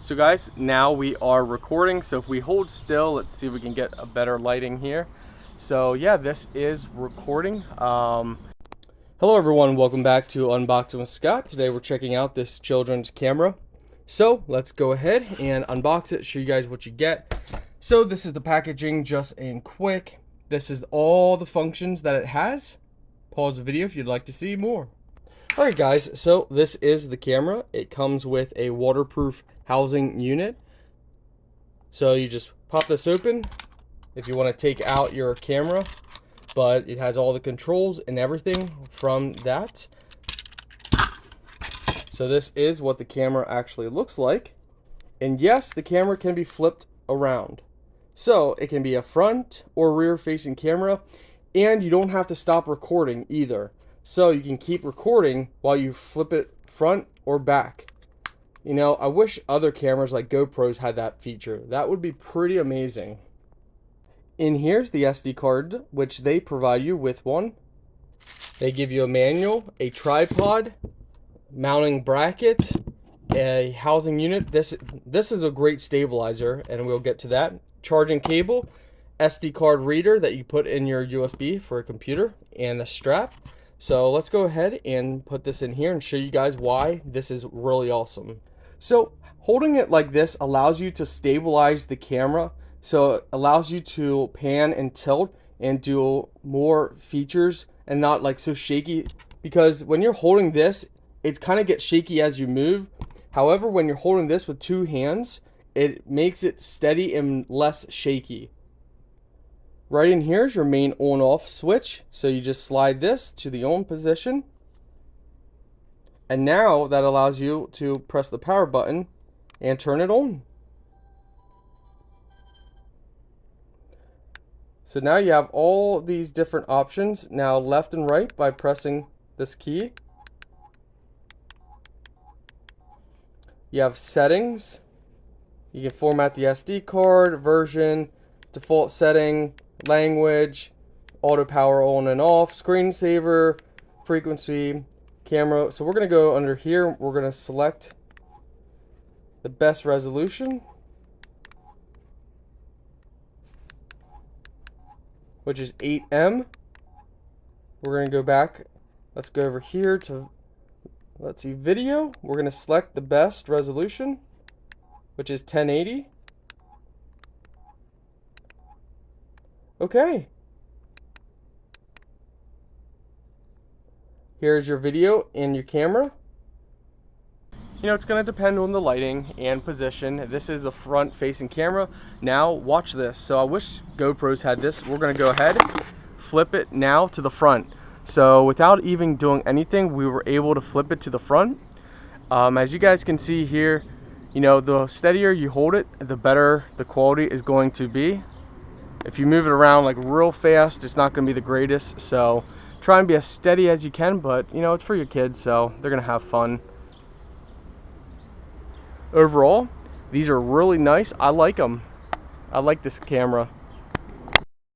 So guys, now we are recording. So if we hold still, let's see if we can get a better lighting here. So yeah, this is recording. Hello everyone, welcome back to Unboxing with Scott. Today we're checking out this children's camera. So let's go ahead and unbox it, show you guys what you get. So this is the packaging just in quick. This is all the functions that it has. Pause the video if you'd like to see more. Alright guys, so this is the camera. It comes with a waterproof housing unit. So you just pop this open if you want to take out your camera, but it has all the controls and everything from that. So this is what the camera actually looks like. And yes, the camera can be flipped around. So it can be a front or rear facing camera, and you don't have to stop recording either. So you can keep recording while you flip it front or back. You know, I wish other cameras like GoPros had that feature. That would be pretty amazing. And here's the SD card, which they provide you with one. They give you a manual, a tripod, mounting bracket, a housing unit. This is a great stabilizer, and we'll get to that. Charging cable, SD card reader that you put in your USB for a computer, and a strap. So let's go ahead and put this in here and show you guys why this is really awesome. So holding it like this allows you to stabilize the camera. So it allows you to pan and tilt and do more features and not like so shaky, because when you're holding this, it kind of gets shaky as you move. However, when you're holding this with two hands, it makes it steady and less shaky. Right in here is your main on-off switch. So you just slide this to the on position. And now that allows you to press the power button and turn it on. So now you have all these different options, now left and right, by pressing this key. You have settings. You can format the SD card, version, default setting, language, auto power on and off, screensaver, frequency, camera. So we're going to go under here. We're going to select the best resolution, which is 8M. We're going to go back. Let's go over here to, let's see, video. We're going to select the best resolution, which is 1080. Okay. Here's your video and your camera. You know, it's going to depend on the lighting and position. This is the front facing camera. Now watch this. So I wish GoPros had this. We're going to go ahead, flip it now to the front. So without even doing anything, we were able to flip it to the front. As you guys can see here, you know, the steadier you hold it, the better the quality is going to be. If you move it around like real fast, it's not going to be the greatest. So try and be as steady as you can, but you know, it's for your kids, so they're going to have fun. Overall, these are really nice. I like them. I like this camera.